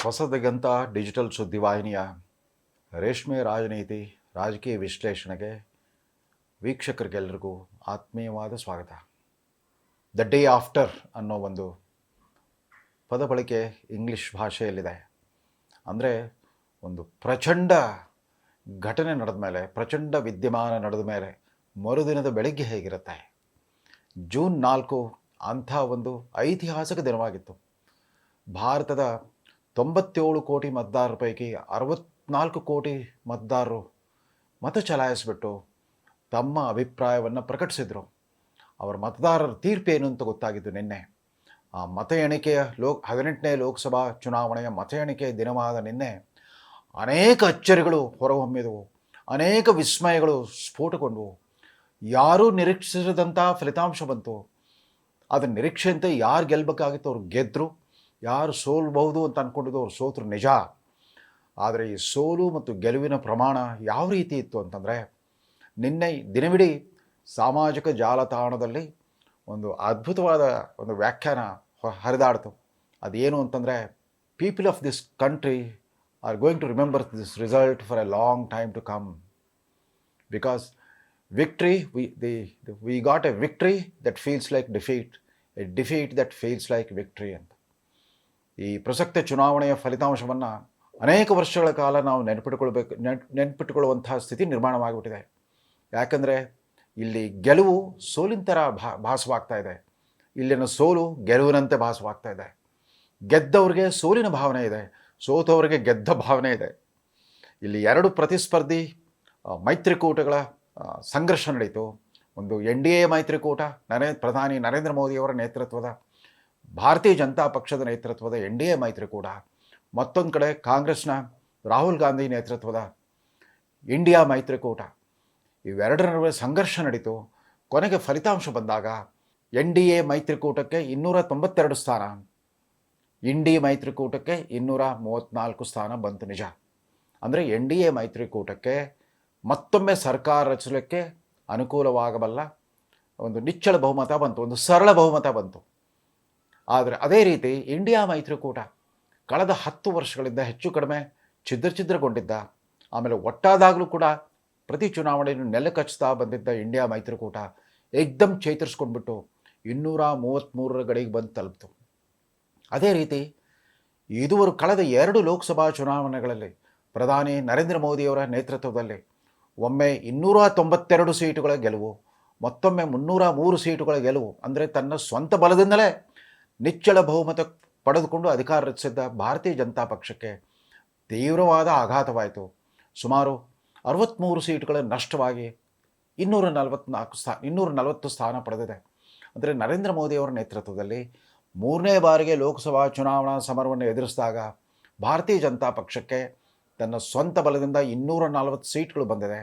Hosadiganta digital ಸುದ್ದಿವಾಹಿನಿಯ ರೇಷ್ಮೆ ರಾಜನೀತಿ ರಾಜಕೀಯ ವಿಶ್ಲೇಷಣೆಗೆ ವೀಕ್ಷಕರಿಗೆಲ್ಲರಿಗೂ ಆತ್ಮೀಯವಾದ ಸ್ವಾಗತ. ದ ಡೇ ಆಫ್ಟರ್ ಅನ್ನೋ ಒಂದು ಪದ ಬಳಕೆ ಇಂಗ್ಲೀಷ್ ಭಾಷೆಯಲ್ಲಿದೆ. ಅಂದರೆ ಒಂದು ಪ್ರಚಂಡ ಘಟನೆ ನಡೆದ ಮೇಲೆ, ಪ್ರಚಂಡ ವಿದ್ಯಮಾನ ನಡೆದ ಮೇಲೆ ಮರುದಿನದ ಬೆಳಗ್ಗೆ ಹೇಗಿರುತ್ತೆ. ಜೂನ್ 4 ಅಂಥ ಒಂದು ಐತಿಹಾಸಿಕ ದಿನವಾಗಿತ್ತು. ಭಾರತದ 97 ಕೋಟಿ ಮತದಾರರ ಪೈಕಿ 64 ಕೋಟಿ ಮತದಾರರು ಮತ ಚಲಾಯಿಸಿಬಿಟ್ಟು ತಮ್ಮ ಅಭಿಪ್ರಾಯವನ್ನು ಪ್ರಕಟಿಸಿದರು. ಅವರ ಮತದಾರರ ತೀರ್ಪೇನು ಅಂತ ಗೊತ್ತಾಗಿದ್ದು ನಿನ್ನೆ. ಆ ಮತ ಎಣಿಕೆಯ 18ನೇ ಲೋಕಸಭಾ ಚುನಾವಣೆಯ ಮತ ಎಣಿಕೆಯ ದಿನವಾದ ನಿನ್ನೆ ಅನೇಕ ಅಚ್ಚರಿಗಳು ಹೊರಹೊಮ್ಮಿದವು, ಅನೇಕ ವಿಸ್ಮಯಗಳು ಸ್ಫೋಟಗೊಂಡವು. ಯಾರೂ ನಿರೀಕ್ಷಿಸದಂಥ ಫಲಿತಾಂಶ ಬಂತು. ಅದರ ನಿರೀಕ್ಷೆಯಂತೆ ಯಾರು ಗೆಲ್ಲಬೇಕಾಗಿತ್ತು ಅವ್ರು ಗೆದ್ದರು, ಯಾರು ಸೋಲ್ಬಹುದು ಅಂತ ಅಂದ್ಕೊಂಡಿದ್ದು ಅವ್ರು ಸೋತರು ನಿಜ. ಆದರೆ ಈ ಸೋಲು ಮತ್ತು ಗೆಲುವಿನ ಪ್ರಮಾಣ ಯಾವ ರೀತಿ ಇತ್ತು ಅಂತಂದರೆ, ನಿನ್ನೆ ದಿನವಿಡೀ ಸಾಮಾಜಿಕ ಜಾಲತಾಣದಲ್ಲಿ ಒಂದು ಅದ್ಭುತವಾದ ಒಂದು ವ್ಯಾಖ್ಯಾನ ಹರಿದಾಡ್ತು. ಅದೇನು ಅಂತಂದರೆ, people of this country are going to remember this result for a long time to come, because victory, we got a victory that feels like defeat, a defeat that feels like victory ಅಂತ. ಈ ಪ್ರಸಕ್ತ ಚುನಾವಣೆಯ ಫಲಿತಾಂಶವನ್ನು ಅನೇಕ ವರ್ಷಗಳ ಕಾಲ ನಾವು ನೆನಪಿಟ್ಟುಕೊಳ್ಳುವಂತಹ ಸ್ಥಿತಿ ನಿರ್ಮಾಣವಾಗಿಬಿಟ್ಟಿದೆ. ಯಾಕಂದರೆ ಇಲ್ಲಿ ಗೆಲುವು ಸೋಲಿನ ಥರ ಭಾಸವಾಗ್ತಾ ಇದೆ, ಇಲ್ಲಿನ ಸೋಲು ಗೆಲುವಿನಂತೆ ಭಾಸವಾಗ್ತಾ ಇದೆ. ಗೆದ್ದವ್ರಿಗೆ ಸೋಲಿನ ಭಾವನೆ ಇದೆ, ಸೋತವರಿಗೆ ಗೆದ್ದ ಭಾವನೆ ಇದೆ. ಇಲ್ಲಿ ಎರಡು ಪ್ರತಿಸ್ಪರ್ಧಿ ಮೈತ್ರಿಕೂಟಗಳ ಸಂಘರ್ಷ ನಡೀತು. ಒಂದು NDA ಮೈತ್ರಿಕೂಟ, ಪ್ರಧಾನಿ ನರೇಂದ್ರ ಮೋದಿಯವರ ನೇತೃತ್ವದ ಭಾರತೀಯ ಜನತಾ ಪಕ್ಷದ ನೇತೃತ್ವದ NDA ಮೈತ್ರಿಕೂಟ, ಮತ್ತೊಂದು ಕಡೆ ಕಾಂಗ್ರೆಸ್ನ ರಾಹುಲ್ ಗಾಂಧಿ ನೇತೃತ್ವದ ಇಂಡಿಯಾ ಮೈತ್ರಿಕೂಟ. ಇವೆರಡರ ನಡುವೆ ಸಂಘರ್ಷ ನಡೀತು. ಕೊನೆಗೆ ಫಲಿತಾಂಶ ಬಂದಾಗ NDA ಮೈತ್ರಿಕೂಟಕ್ಕೆ 292 ಸ್ಥಾನ, ಇಂಡಿ ಮೈತ್ರಿಕೂಟಕ್ಕೆ 234 ಸ್ಥಾನ ಬಂತು ನಿಜ. ಅಂದರೆ NDA ಮೈತ್ರಿಕೂಟಕ್ಕೆ ಮತ್ತೊಮ್ಮೆ ಸರ್ಕಾರ ರಚಿಸಲಿಕ್ಕೆ ಅನುಕೂಲವಾಗಬಲ್ಲ ಒಂದು ನಿಚ್ಚಳ ಬಹುಮತ ಬಂತು, ಒಂದು ಸರಳ ಬಹುಮತ ಬಂತು. ಆದರೆ ಅದೇ ರೀತಿ ಇಂಡಿಯಾ ಮೈತ್ರಿಕೂಟ ಕಳೆದ 10 ವರ್ಷಗಳಿಂದ ಹೆಚ್ಚು ಕಡಿಮೆ ಛಿದ್ರಗೊಂಡಿದ್ದ, ಆಮೇಲೆ ಒಟ್ಟಾದಾಗಲೂ ಕೂಡ ಪ್ರತಿ ಚುನಾವಣೆಯನ್ನು ನೆಲಕಚ್ಚುತ್ತಾ ಬಂದಿದ್ದ ಇಂಡಿಯಾ ಮೈತ್ರಿಕೂಟ ಏಕ್ದಮ್ ಚೇತರಿಸ್ಕೊಂಡ್ಬಿಟ್ಟು 233ರ ಗಡಿಗೆ ಬಂದು ತಲುಪಿತು. ಅದೇ ರೀತಿ ಇದುವರೆಗೂ ಕಳೆದ 2 ಲೋಕಸಭಾ ಚುನಾವಣೆಗಳಲ್ಲಿ ಪ್ರಧಾನಿ ನರೇಂದ್ರ ಮೋದಿಯವರ ನೇತೃತ್ವದಲ್ಲಿ ಒಮ್ಮೆ 292 ಸೀಟುಗಳ ಗೆಲುವು, ಮತ್ತೊಮ್ಮೆ 303 ಸೀಟುಗಳ ಗೆಲುವು. ಅಂದರೆ ತನ್ನ ಸ್ವಂತ ಬಲದಿಂದಲೇ ನಿಚ್ಚಳ ಬಹುಮತ ಪಡೆದುಕೊಂಡು ಅಧಿಕಾರ ರಚಿಸಿದ್ದ ಭಾರತೀಯ ಜನತಾ ಪಕ್ಷಕ್ಕೆ ತೀವ್ರವಾದ ಆಘಾತವಾಯಿತು. ಸುಮಾರು 63 ಸೀಟುಗಳ ನಷ್ಟವಾಗಿ 240 ಸ್ಥಾನ ಪಡೆದಿದೆ. ಅಂದರೆ ನರೇಂದ್ರ ಮೋದಿಯವರ ನೇತೃತ್ವದಲ್ಲಿ 3ನೇ ಬಾರಿಗೆ ಲೋಕಸಭಾ ಚುನಾವಣಾ ಸಮರವನ್ನು ಎದುರಿಸಿದಾಗ ಭಾರತೀಯ ಜನತಾ ಪಕ್ಷಕ್ಕೆ ತನ್ನ ಸ್ವಂತ ಬಲದಿಂದ 240 ಸೀಟ್ಗಳು ಬಂದಿದೆ.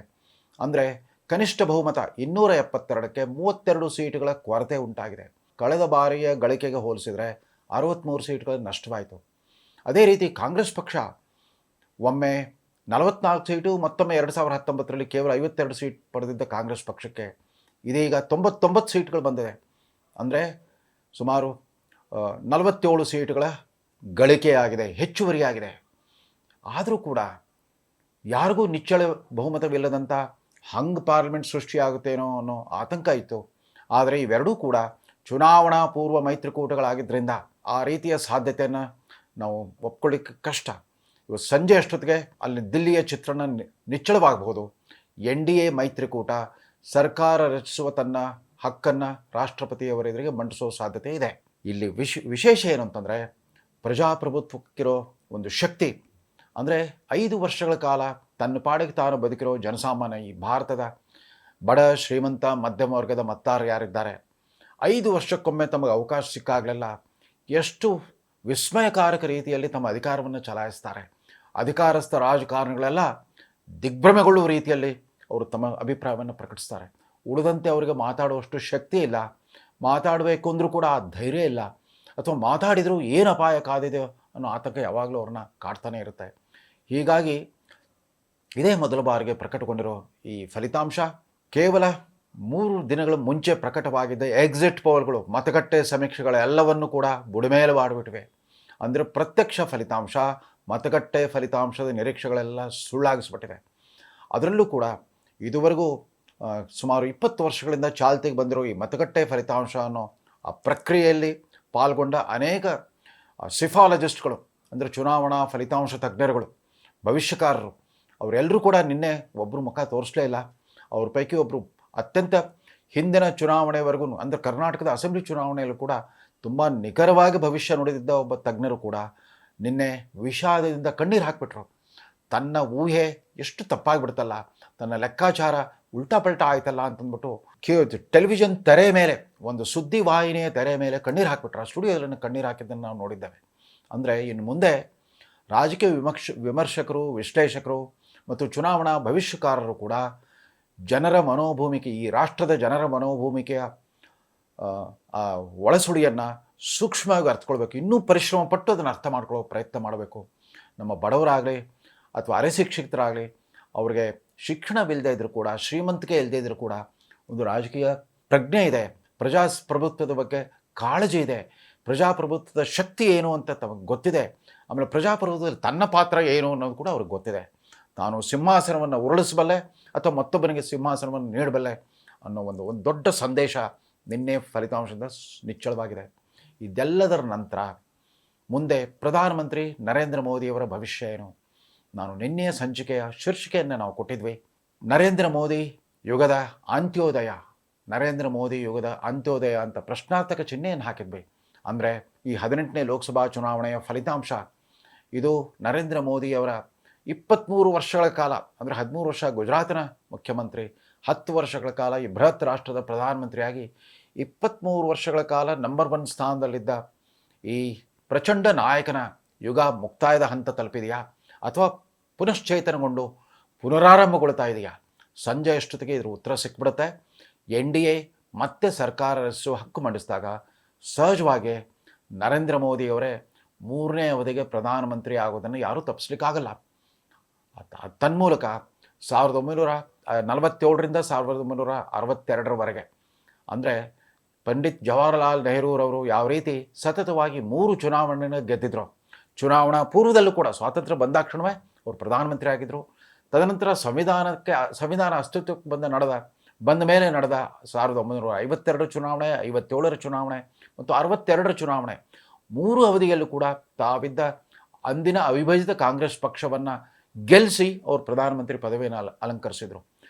ಅಂದರೆ ಕನಿಷ್ಠ ಬಹುಮತ 272ಕ್ಕೆ 32 ಸೀಟುಗಳ ಕೊರತೆ ಉಂಟಾಗಿದೆ. ಕಳೆದ ಬಾರಿಯ ಗಳಿಕೆಗೆ ಹೋಲಿಸಿದರೆ 63 ಸೀಟುಗಳ ನಷ್ಟವಾಯಿತು. ಅದೇ ರೀತಿ ಕಾಂಗ್ರೆಸ್ ಪಕ್ಷ ಒಮ್ಮೆ 44 ಸೀಟು, ಮತ್ತೊಮ್ಮೆ 2019ರಲ್ಲಿ ಕೇವಲ 52 ಸೀಟ್ ಪಡೆದಿದ್ದ ಕಾಂಗ್ರೆಸ್ ಪಕ್ಷಕ್ಕೆ ಇದೀಗ 99 ಸೀಟ್ಗಳು ಬಂದಿದೆ. ಅಂದರೆ ಸುಮಾರು 47 ಸೀಟುಗಳ ಗಳಿಕೆಯಾಗಿದೆ, ಹೆಚ್ಚುವರಿಯಾಗಿದೆ. ಆದರೂ ಕೂಡ ಯಾರಿಗೂ ನಿಚ್ಚಳ ಬಹುಮತವಿಲ್ಲದಂಥ ಹಂಗ್ ಪಾರ್ಲಿಮೆಂಟ್ ಸೃಷ್ಟಿಯಾಗುತ್ತೇನೋ ಅನ್ನೋ ಆತಂಕ ಇತ್ತು. ಆದರೆ ಇವೆರಡೂ ಕೂಡ ಚುನಾವಣಾ ಪೂರ್ವ ಮೈತ್ರಿಕೂಟಗಳಾಗಿದ್ದರಿಂದ ಆ ರೀತಿಯ ಸಾಧ್ಯತೆಯನ್ನು ನಾವು ಒಪ್ಕೊಳ್ಳಿಕ್ಕೆ ಕಷ್ಟ. ಇವತ್ತು ಸಂಜೆ ಅಷ್ಟೊತ್ತಿಗೆ ಅಲ್ಲಿ ದಿಲ್ಲಿಯ ಚಿತ್ರಣ ನಿಚ್ಚಳವಾಗಬಹುದು. NDA ಮೈತ್ರಿಕೂಟ ಸರ್ಕಾರ ರಚಿಸುವ ತನ್ನ ಹಕ್ಕನ್ನು ರಾಷ್ಟ್ರಪತಿಯವರ ಎದುರಿಗೆ ಮಂಡಿಸೋ ಸಾಧ್ಯತೆ ಇದೆ. ಇಲ್ಲಿ ವಿಶೇಷ ಏನು ಅಂತಂದರೆ, ಪ್ರಜಾಪ್ರಭುತ್ವಕ್ಕಿರೋ ಒಂದು ಶಕ್ತಿ. ಅಂದರೆ 5 ವರ್ಷಗಳ ಕಾಲ ತನ್ನ ಪಾಡಿಗೆ ತಾನು ಬದುಕಿರೋ ಜನಸಾಮಾನ್ಯ, ಈ ಭಾರತದ ಬಡ ಶ್ರೀಮಂತ ಮಧ್ಯಮ ವರ್ಗದ ಮತದಾರ ಯಾರಿದ್ದಾರೆ, 5 ವರ್ಷಕ್ಕೊಮ್ಮೆ ತಮಗೆ ಅವಕಾಶ ಸಿಕ್ಕಾಗಲೆಲ್ಲ ಎಷ್ಟು ವಿಸ್ಮಯಕಾರಕ ರೀತಿಯಲ್ಲಿ ತಮ್ಮ ಅಧಿಕಾರವನ್ನು ಚಲಾಯಿಸ್ತಾರೆ. ಅಧಿಕಾರಸ್ಥ ರಾಜಕಾರಣಿಗಳೆಲ್ಲ ದಿಗ್ಭ್ರಮೆಗೊಳ್ಳುವ ರೀತಿಯಲ್ಲಿ ಅವರು ತಮ್ಮ ಅಭಿಪ್ರಾಯವನ್ನು ಪ್ರಕಟಿಸ್ತಾರೆ. ಉಳಿದಂತೆ ಅವರಿಗೆ ಮಾತಾಡುವಷ್ಟು ಶಕ್ತಿ ಇಲ್ಲ, ಮಾತಾಡಬೇಕು ಅಂದರೂ ಕೂಡ ಆ ಧೈರ್ಯ ಇಲ್ಲ, ಅಥವಾ ಮಾತಾಡಿದರೂ ಏನು ಅಪಾಯ ಕಾದಿದೆ ಅನ್ನೋ ಆತಂಕ ಯಾವಾಗಲೂ ಅವ್ರನ್ನ ಕಾಡ್ತಾನೆ ಇರುತ್ತೆ. ಹೀಗಾಗಿ ಇದೇ ಮೊದಲ ಬಾರಿಗೆ ಪ್ರಕಟಗೊಂಡಿರೋ ಈ ಫಲಿತಾಂಶ ಕೇವಲ 3 ದಿನಗಳ ಮುಂಚೆ ಪ್ರಕಟವಾಗಿದ್ದ ಎಕ್ಸಿಟ್ ಪೋಲ್ಗಳು, ಮತಗಟ್ಟೆ ಸಮೀಕ್ಷೆಗಳೆಲ್ಲವನ್ನು ಕೂಡ ಬುಡಮೇಲು ಮಾಡಿಬಿಟ್ಟಿವೆ. ಅಂದರೆ ಪ್ರತ್ಯಕ್ಷ ಫಲಿತಾಂಶ ಮತಗಟ್ಟೆ ಫಲಿತಾಂಶದ ನಿರೀಕ್ಷೆಗಳೆಲ್ಲ ಸುಳ್ಳಾಗಿಸ್ಬಿಟ್ಟಿದೆ. ಅದರಲ್ಲೂ ಕೂಡ ಇದುವರೆಗೂ ಸುಮಾರು 20 ವರ್ಷಗಳಿಂದ ಚಾಲ್ತಿಗೆ ಬಂದಿರೋ ಈ ಮತಗಟ್ಟೆ ಫಲಿತಾಂಶ ಅನ್ನೋ ಆ ಪ್ರಕ್ರಿಯೆಯಲ್ಲಿ ಪಾಲ್ಗೊಂಡ ಅನೇಕ ಸಿಫಾಲಜಿಸ್ಟ್ಗಳು, ಅಂದರೆ ಚುನಾವಣಾ ಫಲಿತಾಂಶ ತಜ್ಞರುಗಳು, ಭವಿಷ್ಯಕಾರರು, ಅವರೆಲ್ಲರೂ ಕೂಡ ನಿನ್ನೆ ಒಬ್ಬರು ಮುಖ ತೋರಿಸಲೇ ಇಲ್ಲ. ಅವ್ರ ಪೈಕಿ ಒಬ್ಬರು ಅತ್ಯಂತ ಹಿಂದಿನ ಚುನಾವಣೆವರೆಗೂ, ಅಂದರೆ ಕರ್ನಾಟಕದ ಅಸೆಂಬ್ಲಿ ಚುನಾವಣೆಯಲ್ಲೂ ಕೂಡ ತುಂಬ ನಿಖರವಾಗಿ ಭವಿಷ್ಯ ನುಡಿದಿದ್ದ ಒಬ್ಬ ತಜ್ಞರು ಕೂಡ ನಿನ್ನೆ ವಿಷಾದದಿಂದ ಕಣ್ಣೀರು ಹಾಕಿಬಿಟ್ರು. ತನ್ನ ಊಹೆ ಎಷ್ಟು ತಪ್ಪಾಗಿಬಿಡ್ತಲ್ಲ, ತನ್ನ ಲೆಕ್ಕಾಚಾರ ಉಲ್ಟಾ ಪಲ್ಟಾ ಆಯ್ತಲ್ಲ ಅಂತಂದ್ಬಿಟ್ಟು ಟೆಲಿವಿಷನ್ ತೆರೆ ಮೇಲೆ, ಒಂದು ಸುದ್ದಿ ವಾಹಿನಿಯ ತೆರೆ ಮೇಲೆ ಕಣ್ಣೀರು ಹಾಕಿಬಿಟ್ರು. ಆ ಸ್ಟುಡಿಯೋದಲ್ಲಿ ಕಣ್ಣೀರು ಹಾಕಿದ್ದನ್ನು ನಾವು ನೋಡಿದ್ದೇವೆ. ಅಂದರೆ ಇನ್ನು ಮುಂದೆ ರಾಜಕೀಯ ವಿಮರ್ಶಕರು, ವಿಶ್ಲೇಷಕರು ಮತ್ತು ಚುನಾವಣಾ ಭವಿಷ್ಯಕಾರರು ಕೂಡ ಜನರ ಮನೋಭೂಮಿಕೆ, ಈ ರಾಷ್ಟ್ರದ ಜನರ ಮನೋಭೂಮಿಕೆಯ ಒಳಸುಡಿಯನ್ನು ಸೂಕ್ಷ್ಮವಾಗಿ ಅರ್ಥಕೊಳ್ಬೇಕು. ಇನ್ನೂ ಪರಿಶ್ರಮ ಪಟ್ಟು ಅದನ್ನು ಅರ್ಥ ಮಾಡ್ಕೊಳ್ಳೋ ಪ್ರಯತ್ನ ಮಾಡಬೇಕು. ನಮ್ಮ ಬಡವರಾಗಲಿ ಅಥವಾ ಅರೆಶಿಕ್ಷಿತರಾಗಲಿ, ಅವ್ರಿಗೆ ಶಿಕ್ಷಣವಿಲ್ಲದೆ ಇದ್ದರೂ ಕೂಡ, ಶ್ರೀಮಂತಿಕೆ ಇಲ್ಲದೆ ಇದ್ದರೂ ಕೂಡ ಒಂದು ರಾಜಕೀಯ ಪ್ರಜ್ಞೆ ಇದೆ, ಪ್ರಜಾಪ್ರಭುತ್ವದ ಬಗ್ಗೆ ಕಾಳಜಿ ಇದೆ, ಪ್ರಜಾಪ್ರಭುತ್ವದ ಶಕ್ತಿ ಏನು ಅಂತ ತಮಗೆ ಗೊತ್ತಿದೆ. ಆಮೇಲೆ ಪ್ರಜಾಪ್ರಭುತ್ವದಲ್ಲಿ ತನ್ನ ಪಾತ್ರ ಏನು ಅನ್ನೋದು ಕೂಡ ಅವ್ರಿಗೆ ಗೊತ್ತಿದೆ. ತಾನು ಸಿಂಹಾಸನವನ್ನು ಉರುಳಿಸಬಲ್ಲೆ ಅಥವಾ ಮತ್ತೊಬ್ಬನಿಗೆ ಸಿಂಹಾಸನವನ್ನು ನೀಡಬಲ್ಲೆ ಅನ್ನೋ ಒಂದು ದೊಡ್ಡ ಸಂದೇಶ ನಿನ್ನೆ ಫಲಿತಾಂಶದಿಂದ ನಿಚ್ಚಳವಾಗಿದೆ. ಇದೆಲ್ಲದರ ನಂತರ ಮುಂದೆ ಪ್ರಧಾನಮಂತ್ರಿ ನರೇಂದ್ರ ಮೋದಿಯವರ ಭವಿಷ್ಯ ಏನು? ನಾನು ನಿನ್ನೆಯ ಸಂಚಿಕೆಯ ಶೀರ್ಷಿಕೆಯನ್ನು ನಾವು ಕೊಟ್ಟಿದ್ವಿ, ನರೇಂದ್ರ ಮೋದಿ ಯುಗದ ಅಂತ್ಯೋದಯ. ನರೇಂದ್ರ ಮೋದಿ ಯುಗದ ಅಂತ್ಯೋದಯ ಅಂತ ಪ್ರಶ್ನಾರ್ಥಕ ಚಿಹ್ನೆಯನ್ನು ಹಾಕಿದ್ವಿ. ಅಂದರೆ ಈ 18ನೇ ಲೋಕಸಭಾ ಚುನಾವಣೆಯ ಫಲಿತಾಂಶ ಇದು ನರೇಂದ್ರ ಮೋದಿಯವರ 23 ವರ್ಷಗಳ ಕಾಲ, ಅಂದರೆ 13 ವರ್ಷ ಗುಜರಾತಿನ ಮುಖ್ಯಮಂತ್ರಿ, 10 ವರ್ಷಗಳ ಕಾಲ ಈ ಬೃಹತ್ ರಾಷ್ಟ್ರದ ಪ್ರಧಾನಮಂತ್ರಿಯಾಗಿ 23 ವರ್ಷಗಳ ಕಾಲ ನಂಬರ್ 1 ಸ್ಥಾನದಲ್ಲಿದ್ದ ಈ ಪ್ರಚಂಡ ನಾಯಕನ ಯುಗ ಮುಕ್ತಾಯದ ಹಂತ ತಲುಪಿದೆಯಾ ಅಥವಾ ಪುನಶ್ಚೇತನಗೊಂಡು ಪುನರಾರಂಭಗೊಳ್ತಾ ಇದೆಯಾ? ಸಂಜೆ ಅಷ್ಟೊತ್ತಿಗೆ ಇದ್ರ ಉತ್ತರ ಸಿಕ್ಬಿಡುತ್ತೆ. NDA ಮತ್ತೆ ಸರ್ಕಾರ ರಚಿಸುವ ಹಕ್ಕು ಮಂಡಿಸಿದಾಗ ಸಹಜವಾಗಿ ನರೇಂದ್ರ ಮೋದಿಯವರೇ 3ನೇ ಅವಧಿಗೆ ಪ್ರಧಾನಮಂತ್ರಿ ಆಗೋದನ್ನು ಯಾರೂ ತಪ್ಪಿಸ್ಲಿಕ್ಕಾಗಲ್ಲ. ತನ್ಮೂಲಕ 1947ರಿಂದ 1962ರವರೆಗೆ, ಅಂದರೆ ಪಂಡಿತ್ ಜವಾಹರ್ಲಾಲ್ ನೆಹರೂರವರು ಯಾವ ರೀತಿ ಸತತವಾಗಿ 3 ಚುನಾವಣೆಯನ್ನು ಗೆದ್ದಿದ್ರು. ಚುನಾವಣಾ ಪೂರ್ವದಲ್ಲೂ ಕೂಡ ಸ್ವಾತಂತ್ರ್ಯ ಬಂದಾಕ್ಷಣವೇ ಅವರು ಪ್ರಧಾನಮಂತ್ರಿ ಆಗಿದ್ದರು. ತದನಂತರ ಸಂವಿಧಾನ ಅಸ್ತಿತ್ವಕ್ಕೆ ಬಂದ ಮೇಲೆ ನಡೆದ 1952 ಚುನಾವಣೆ, 57ರ ಚುನಾವಣೆ ಮತ್ತು 62ರ ಚುನಾವಣೆ, 3 ಅವಧಿಯಲ್ಲೂ ಕೂಡ ತಾವಿದ್ದ ಅಂದಿನ ಅವಿಭಜಿತ ಕಾಂಗ್ರೆಸ್ ಪಕ್ಷವನ್ನು ಗೆಲ್ಲಿಸಿ ಅವರು ಪ್ರಧಾನಮಂತ್ರಿ ಪದವಿಯನ್ನು ಅಲಂಕರಿಸಿದರು.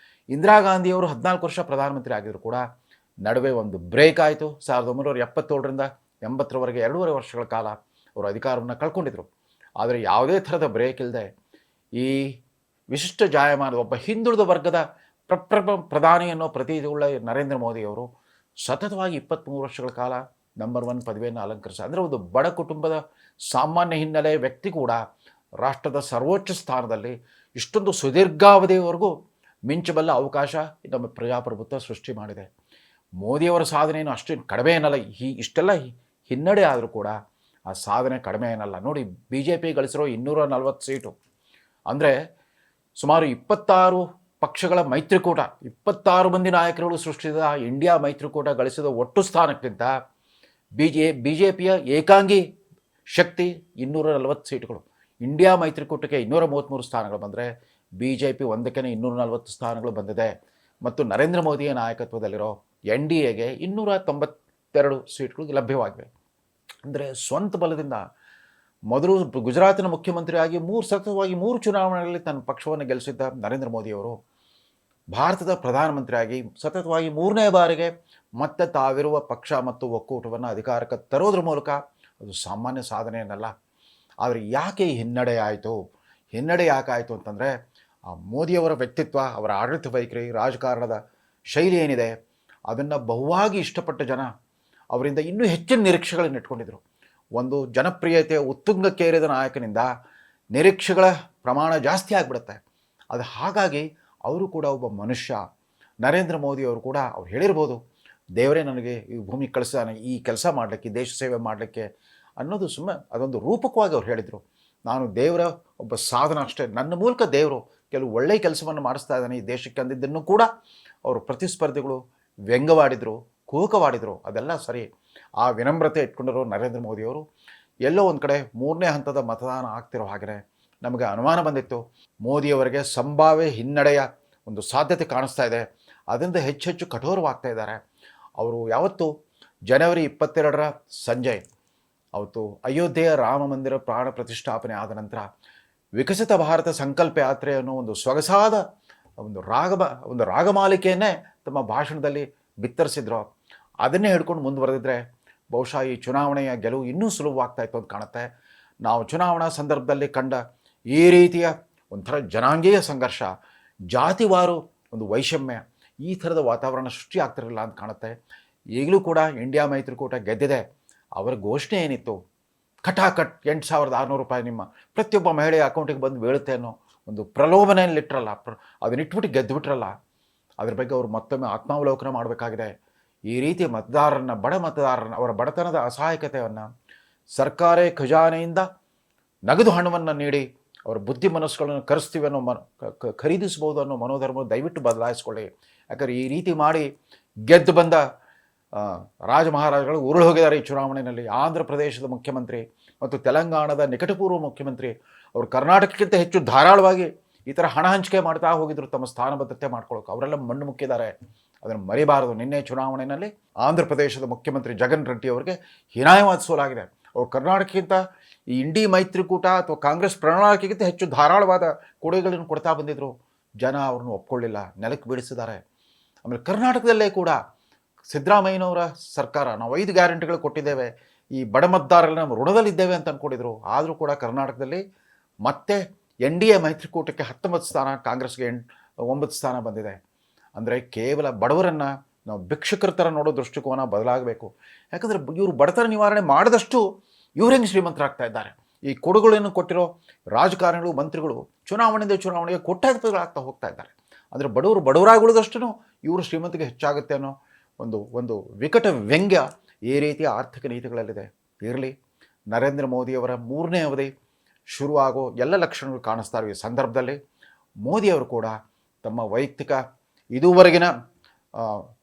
ಇಂದಿರಾ ಗಾಂಧಿಯವರು 14 ವರ್ಷ ಪ್ರಧಾನಮಂತ್ರಿ ಆಗಿದ್ರು ಕೂಡ ನಡುವೆ ಒಂದು ಬ್ರೇಕ್ ಆಯಿತು. 1977ರಿಂದ 80ರವರೆಗೆ 2.5 ವರ್ಷಗಳ ಕಾಲ ಅವರು ಅಧಿಕಾರವನ್ನು ಕಳ್ಕೊಂಡಿದ್ರು. ಆದರೆ ಯಾವುದೇ ಥರದ ಬ್ರೇಕ್ ಇಲ್ಲದೆ ಈ ವಿಶಿಷ್ಟ ಜಾಯಮಾನದ ಒಬ್ಬ ಹಿಂದುಳಿದ ವರ್ಗದ ಪ್ರಧಾನಿ ಅನ್ನೋ ಪ್ರತೀತಿಯುಳ್ಳ ನರೇಂದ್ರ ಮೋದಿಯವರು ಸತತವಾಗಿ 23 ವರ್ಷಗಳ ಕಾಲ ನಂಬರ್ 1 ಪದವಿಯನ್ನು ಅಲಂಕರಿಸಿ, ಅಂದರೆ ಒಂದು ಬಡ ಕುಟುಂಬದ ಸಾಮಾನ್ಯ ಹಿನ್ನೆಲೆ ವ್ಯಕ್ತಿ ಕೂಡ ರಾಷ್ಟ್ರದ ಸರ್ವೋಚ್ಚ ಸ್ಥಾನದಲ್ಲಿ ಇಷ್ಟೊಂದು ಸುದೀರ್ಘಾವಧಿಯವರೆಗೂ ಮಿಂಚಬಲ್ಲ ಅವಕಾಶ ನಮ್ಮ ಪ್ರಜಾಪ್ರಭುತ್ವ ಸೃಷ್ಟಿ ಮಾಡಿದೆ. ಮೋದಿಯವರ ಸಾಧನೆಯನ್ನು ಅಷ್ಟೇನು ಕಡಿಮೆ ಏನಲ್ಲ. ಇಷ್ಟೆಲ್ಲ ಹಿನ್ನಡೆ ಆದರೂ ಕೂಡ ಆ ಸಾಧನೆ ಕಡಿಮೆ ಏನಲ್ಲ. ನೋಡಿ, BJP ಗಳಿಸಿರೋ 240 ಸೀಟು, ಅಂದರೆ ಸುಮಾರು 26 ಪಕ್ಷಗಳ ಮೈತ್ರಿಕೂಟ, 26 ಮಂದಿ ನಾಯಕರುಗಳು ಸೃಷ್ಟಿಸಿದ ಇಂಡಿಯಾ ಮೈತ್ರಿಕೂಟ ಗಳಿಸಿದ ಒಟ್ಟು ಸ್ಥಾನಕ್ಕಿಂತ BJPಯ ಏಕಾಂಗಿ ಶಕ್ತಿ 240 ಸೀಟುಗಳು. ಇಂಡಿಯಾ ಮೈತ್ರಿಕೂಟಕ್ಕೆ 233 ಸ್ಥಾನಗಳು ಬಂದರೆ BJP ಒಂದಕ್ಕೆ 240 ಸ್ಥಾನಗಳು ಬಂದಿದೆ. ಮತ್ತು ನರೇಂದ್ರ ಮೋದಿಯ ನಾಯಕತ್ವದಲ್ಲಿರೋ NDAಗೆ 292 ಸೀಟ್ಗಳು ಲಭ್ಯವಾಗಿವೆ. ಅಂದರೆ ಸ್ವಂತ ಬಲದಿಂದ ಮೊದಲು ಗುಜರಾತಿನ ಮುಖ್ಯಮಂತ್ರಿಯಾಗಿ ಸತತವಾಗಿ 3 ಚುನಾವಣೆಗಳಲ್ಲಿ ತನ್ನ ಪಕ್ಷವನ್ನು ಗೆಲ್ಲಿಸಿದ್ದ ನರೇಂದ್ರ ಮೋದಿಯವರು ಭಾರತದ ಪ್ರಧಾನಮಂತ್ರಿಯಾಗಿ ಸತತವಾಗಿ 3ನೇ ಬಾರಿಗೆ ಮತ್ತೆ ತಾವಿರುವ ಪಕ್ಷ ಮತ್ತು ಒಕ್ಕೂಟವನ್ನು ಅಧಿಕಾರಕ್ಕೆ ತರೋದ್ರ ಮೂಲಕ ಅದು ಸಾಮಾನ್ಯ ಸಾಧನೆ ಏನಲ್ಲ. ಆದರೆ ಯಾಕೆ ಈ ಹಿನ್ನಡೆ ಆಯಿತು? ಹಿನ್ನಡೆ ಯಾಕಾಯಿತು ಅಂತಂದರೆ ಆ ಮೋದಿಯವರ ವ್ಯಕ್ತಿತ್ವ, ಅವರ ಆಡಳಿತ ವೈಖರಿ, ರಾಜಕಾರಣದ ಶೈಲಿ ಏನಿದೆ ಅದನ್ನು ಬಹುವಾಗಿ ಇಷ್ಟಪಟ್ಟ ಜನ ಅವರಿಂದ ಇನ್ನೂ ಹೆಚ್ಚಿನ ನಿರೀಕ್ಷೆಗಳನ್ನು ಇಟ್ಕೊಂಡಿದ್ರು. ಒಂದು ಜನಪ್ರಿಯತೆ ಉತ್ತುಂಗಕ್ಕೇರಿದ ನಾಯಕನಿಂದ ನಿರೀಕ್ಷೆಗಳ ಪ್ರಮಾಣ ಜಾಸ್ತಿ ಆಗಿಬಿಡುತ್ತೆ. ಅದು ಹಾಗಾಗಿ ಅವರು ಕೂಡ ಒಬ್ಬ ಮನುಷ್ಯ. ನರೇಂದ್ರ ಮೋದಿಯವರು ಕೂಡ ಅವ್ರು ಹೇಳಿರ್ಬೋದು, ದೇವರೇ ನನಗೆ ಈ ಭೂಮಿ ಕಳಿಸ್ತಾನೆ ಈ ಕೆಲಸ ಮಾಡಲಿಕ್ಕೆ, ದೇಶ ಸೇವೆ ಮಾಡಲಿಕ್ಕೆ ಅನ್ನೋದು ಸುಮ್ಮನೆ ಅದೊಂದು ರೂಪಕವಾಗಿ ಅವ್ರು ಹೇಳಿದರು. ನಾನು ದೇವರ ಒಬ್ಬ ಸಾಧನ ಅಷ್ಟೇ, ನನ್ನ ಮೂಲಕ ದೇವರು ಕೆಲವು ಒಳ್ಳೆಯ ಕೆಲಸವನ್ನು ಮಾಡಿಸ್ತಾ ಇದ್ದಾನೆ ಈ ದೇಶಕ್ಕೆ ಅಂದಿದ್ದನ್ನು ಕೂಡ ಅವರು ಪ್ರತಿಸ್ಪರ್ಧಿಗಳು ವ್ಯಂಗ್ಯವಾಡಿದರು, ಕುಹುಕವಾಡಿದರು. ಅದೆಲ್ಲ ಸರಿ. ಆ ವಿನಮ್ರತೆ ಇಟ್ಕೊಂಡಿರೋ ನರೇಂದ್ರ ಮೋದಿಯವರು ಎಲ್ಲೋ ಒಂದು ಕಡೆ ಮೂರನೇ ಹಂತದ ಮತದಾನ ಆಗ್ತಿರೋ ಹಾಗೆ ನಮಗೆ ಅನುಮಾನ ಬಂದಿತ್ತು. ಮೋದಿಯವರಿಗೆ ಸಂಭಾವ್ಯ ಹಿನ್ನಡೆಯ ಒಂದು ಸಾಧ್ಯತೆ ಕಾಣಿಸ್ತಾ ಇದೆ. ಅದರಿಂದ ಹೆಚ್ಚು ಕಠೋರವಾಗ್ತಾ ಇದ್ದಾರೆ. ಅವರು ಯಾವತ್ತು ಜನವರಿ 22ರ ಸಂಜೆ ಅವತ್ತು ಅಯೋಧ್ಯೆಯ ರಾಮ ಮಂದಿರ ಪ್ರಾಣ ಪ್ರತಿಷ್ಠಾಪನೆ ಆದ ನಂತರ ವಿಕಸಿತ ಭಾರತ ಸಂಕಲ್ಪ ಯಾತ್ರೆ ಅನ್ನೋ ಒಂದು ಸೊಗಸಾದ ಒಂದು ರಾಗಮಾಲಿಕೆಯನ್ನೇ ತಮ್ಮ ಭಾಷಣದಲ್ಲಿ ಬಿತ್ತರಿಸಿದ್ರು. ಅದನ್ನೇ ಹಿಡ್ಕೊಂಡು ಮುಂದುವರೆದಿದ್ರೆ ಬಹುಶಃ ಈ ಚುನಾವಣೆಯ ಗೆಲುವು ಇನ್ನೂ ಸುಲಭವಾಗ್ತಾ ಇತ್ತು ಅಂತ ಕಾಣುತ್ತೆ. ನಾವು ಚುನಾವಣಾ ಸಂದರ್ಭದಲ್ಲಿ ಕಂಡ ಈ ರೀತಿಯ ಒಂಥರ ಜನಾಂಗೀಯ ಸಂಘರ್ಷ, ಜಾತಿವಾರು ಒಂದು ವೈಷಮ್ಯ, ಈ ಥರದ ವಾತಾವರಣ ಸೃಷ್ಟಿ ಆಗ್ತಿರಲಿಲ್ಲ ಅಂತ ಕಾಣುತ್ತೆ. ಈಗಲೂ ಕೂಡ ಇಂಡಿಯಾ ಮೈತ್ರಿಕೂಟ ಗೆದ್ದಿದೆ. ಅವರ ಘೋಷಣೆ ಏನಿತ್ತು, ಕಟಾಕಟ್ 8,600 ರೂಪಾಯಿ ನಿಮ್ಮ ಪ್ರತಿಯೊಬ್ಬ ಮಹಿಳೆಯ ಅಕೌಂಟಿಗೆ ಬಂದು ಬೀಳುತ್ತೆ ಅನ್ನೋ ಒಂದು ಪ್ರಲೋಭನೆಯಲ್ಲಿಟ್ಟರಲ್ಲ, ಅದನ್ನಿಟ್ಬಿಟ್ಟು ಗೆದ್ದುಬಿಟ್ರಲ್ಲ. ಅದ್ರ ಬಗ್ಗೆ ಅವರು ಮತ್ತೊಮ್ಮೆ ಆತ್ಮಾವಲೋಕನ ಮಾಡಬೇಕಾಗಿದೆ. ಈ ರೀತಿ ಬಡ ಮತದಾರರನ್ನ ಅವರ ಬಡತನದ ಅಸಹಾಯಕತೆಯನ್ನು ಸರ್ಕಾರಿ ಖಜಾನೆಯಿಂದ ನಗದು ಹಣವನ್ನು ನೀಡಿ ಅವರ ಬುದ್ಧಿ ಮನಸ್ಸುಗಳನ್ನು ಕರೆಸ್ತೀವಿ ಅನ್ನೋ ಖರೀದಿಸ್ಬೋದು ಅನ್ನೋ ಮನೋಧರ್ಮ ದಯವಿಟ್ಟು ಬದಲಾಯಿಸ್ಕೊಳ್ಳಿ. ಯಾಕಂದರೆ ಈ ರೀತಿ ಮಾಡಿ ಗೆದ್ದು ಬಂದ ರಾಜ ಮಹಾರಾಜಗಳು ಉರುಳು ಹೋಗಿದ್ದಾರೆ ಈ ಚುನಾವಣೆಯಲ್ಲಿ. ಆಂಧ್ರ ಪ್ರದೇಶದ ಮುಖ್ಯಮಂತ್ರಿ ಮತ್ತು ತೆಲಂಗಾಣದ ನಿಕಟಪೂರ್ವ ಮುಖ್ಯಮಂತ್ರಿ ಅವರು ಕರ್ನಾಟಕಕ್ಕಿಂತ ಹೆಚ್ಚು ಧಾರಾಳವಾಗಿ ಈ ಥರ ಹಣ ಹಂಚಿಕೆ ಮಾಡ್ತಾ ಹೋಗಿದ್ರು ತಮ್ಮ ಸ್ಥಾನಬದ್ಧತೆ ಮಾಡ್ಕೊಳ್ಳೋಕೆ. ಅವರೆಲ್ಲ ಮಣ್ಣು ಮುಕ್ಕಿದ್ದಾರೆ, ಅದನ್ನು ಮರಿಬಾರದು. ನಿನ್ನೆ ಚುನಾವಣೆಯಲ್ಲಿ ಆಂಧ್ರ ಪ್ರದೇಶದ ಮುಖ್ಯಮಂತ್ರಿ ಜಗನ್ ರೆಡ್ಡಿ ಅವರಿಗೆ ಹೀನಾಯವಾದ ಸೋಲಾಗಿದೆ. ಅವರು ಕರ್ನಾಟಕಕ್ಕಿಂತ ಈ ಇಂಡಿ ಮೈತ್ರಿಕೂಟ ಅಥವಾ ಕಾಂಗ್ರೆಸ್ ಪ್ರಣಾಳಿಕೆಗಿಂತ ಹೆಚ್ಚು ಧಾರಾಳವಾದ ಕೊಡುಗೆಗಳನ್ನು ಕೊಡ್ತಾ ಬಂದಿದ್ದರು. ಜನ ಅವ್ರನ್ನ ಒಪ್ಕೊಳ್ಳಿಲ್ಲ, ನೆಲಕ್ಕೆ ಬೀಳಿಸಿದ್ದಾರೆ. ಆಮೇಲೆ ಕರ್ನಾಟಕದಲ್ಲೇ ಕೂಡ ಸಿದ್ದರಾಮಯ್ಯನವರ ಸರ್ಕಾರ ನಾವು 5 ಗ್ಯಾರಂಟಿಗಳು ಕೊಟ್ಟಿದ್ದೇವೆ, ಈ ಬಡ ಮತದಾರರಲ್ಲಿ ನಾವು ಋಣದಲ್ಲಿದ್ದೇವೆ ಅಂತ ಅಂದ್ಕೊಂಡಿದ್ರು. ಆದರೂ ಕೂಡ ಕರ್ನಾಟಕದಲ್ಲಿ ಮತ್ತೆ NDA ಮೈತ್ರಿಕೂಟಕ್ಕೆ 19 ಸ್ಥಾನ, ಕಾಂಗ್ರೆಸ್ಗೆ 9 ಸ್ಥಾನ ಬಂದಿದೆ. ಅಂದರೆ ಕೇವಲ ಬಡವರನ್ನು ನಾವು ಭಿಕ್ಷುಕರ ಥರ ನೋಡೋ ದೃಷ್ಟಿಕೋನ ಬದಲಾಗಬೇಕು. ಯಾಕಂದರೆ ಇವರು ಬಡತನ ನಿವಾರಣೆ ಮಾಡಿದಷ್ಟು ಇವ್ರು ಹೆಂಗೆ ಶ್ರೀಮಂತರಾಗ್ತಾ ಇದ್ದಾರೆ. ಈ ಕೊಡುಗಳನ್ನು ಕೊಟ್ಟಿರೋ ರಾಜಕಾರಣಿಗಳು, ಮಂತ್ರಿಗಳು ಚುನಾವಣೆಯಿಂದ ಚುನಾವಣೆಗೆ ಕೊಟ್ಟಾಗ್ತಾ ಹೋಗ್ತಾ ಇದ್ದಾರೆ. ಅಂದರೆ ಬಡವರಾಗಿ ಉಳಿದಷ್ಟು ಇವರು ಶ್ರೀಮಂತಿಗೆ ಹೆಚ್ಚಾಗುತ್ತೆ ಅನ್ನೋ ಒಂದು ವಿಕಟ ವ್ಯಂಗ್ಯ ಈ ರೀತಿಯ ಆರ್ಥಿಕ ನೀತಿಗಳಲ್ಲಿದೆ. ಇರಲಿ, ನರೇಂದ್ರ ಮೋದಿಯವರ 3ನೇ ಅವಧಿ ಶುರುವಾಗೋ ಎಲ್ಲ ಲಕ್ಷಣಗಳು ಕಾಣಿಸ್ತಾ ಇರೋ ಈ ಸಂದರ್ಭದಲ್ಲಿ ಮೋದಿಯವರು ಕೂಡ ತಮ್ಮ ವೈಯಕ್ತಿಕ ಇದುವರೆಗಿನ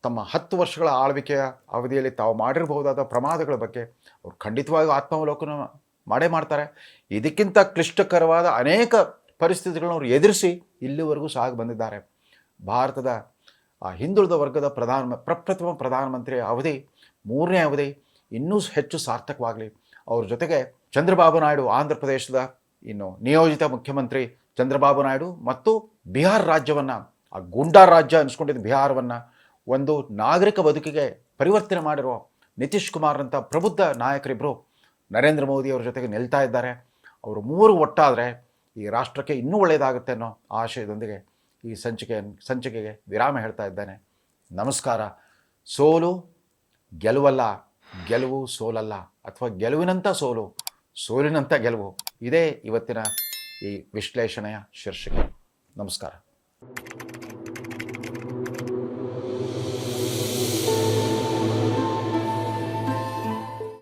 ತಮ್ಮ 10 ವರ್ಷಗಳ ಆಳ್ವಿಕೆಯ ಅವಧಿಯಲ್ಲಿ ತಾವು ಮಾಡಿರಬಹುದಾದ ಪ್ರಮಾದಗಳ ಬಗ್ಗೆ ಅವರು ಖಂಡಿತವಾಗಿ ಆತ್ಮಾವಲೋಕನ ಮಾಡೇ ಮಾಡ್ತಾರೆ. ಇದಕ್ಕಿಂತ ಕ್ಲಿಷ್ಟಕರವಾದ ಅನೇಕ ಪರಿಸ್ಥಿತಿಗಳನ್ನು ಅವರು ಎದುರಿಸಿ ಇಲ್ಲಿವರೆಗೂ ಸಾಗಿ ಬಂದಿದ್ದಾರೆ. ಭಾರತದ ಹಿಂದುಳಿದ ವರ್ಗದ ಪ್ರಪ್ರಥಮ ಪ್ರಧಾನಮಂತ್ರಿ ಅವಧಿ 3ನೇ ಅವಧಿ ಇನ್ನೂ ಹೆಚ್ಚು ಸಾರ್ಥಕವಾಗಲಿ. ಅವ್ರ ಜೊತೆಗೆ ಚಂದ್ರಬಾಬು ನಾಯ್ಡು, ಆಂಧ್ರ ಪ್ರದೇಶದ ಇನ್ನು ನಿಯೋಜಿತ ಮುಖ್ಯಮಂತ್ರಿ ಚಂದ್ರಬಾಬು ನಾಯ್ಡು ಮತ್ತು ಬಿಹಾರ ರಾಜ್ಯವನ್ನು, ಆ ಗೂಂಡಾ ರಾಜ್ಯ ಅನಿಸ್ಕೊಂಡಿದ್ದ ಬಿಹಾರವನ್ನು ಒಂದು ನಾಗರಿಕ ಬದುಕಿಗೆ ಪರಿವರ್ತನೆ ಮಾಡಿರೋ ನಿತೀಶ್ ಕುಮಾರ್ನಂಥ ಪ್ರಬುದ್ಧ ನಾಯಕರಿಬ್ಬರು ನರೇಂದ್ರ ಮೋದಿಯವರ ಜೊತೆಗೆ ನಿಲ್ತಾ ಇದ್ದಾರೆ. ಅವರು 3 ಒಟ್ಟಾದರೆ ಈ ರಾಷ್ಟ್ರಕ್ಕೆ ಇನ್ನೂ ಒಳ್ಳೆಯದಾಗುತ್ತೆ ಅನ್ನೋ ಆಶಯದೊಂದಿಗೆ ಈ ಸಂಚಿಕೆಗೆ ವಿರಾಮ ಹೇಳ್ತಾ ಇದ್ದೇನೆ. ನಮಸ್ಕಾರ. ಸೋಲು ಗೆಲುವಲ್ಲ, ಗೆಲುವು ಸೋಲಲ್ಲ, ಅಥವಾ ಗೆಲುವಿನಂಥ ಸೋಲು, ಸೋಲಿನಂಥ ಗೆಲುವು. ಇದೇ ಇವತ್ತಿನ ಈ ವಿಶ್ಲೇಷಣೆಯ ಶೀರ್ಷಿಕೆ. ನಮಸ್ಕಾರ.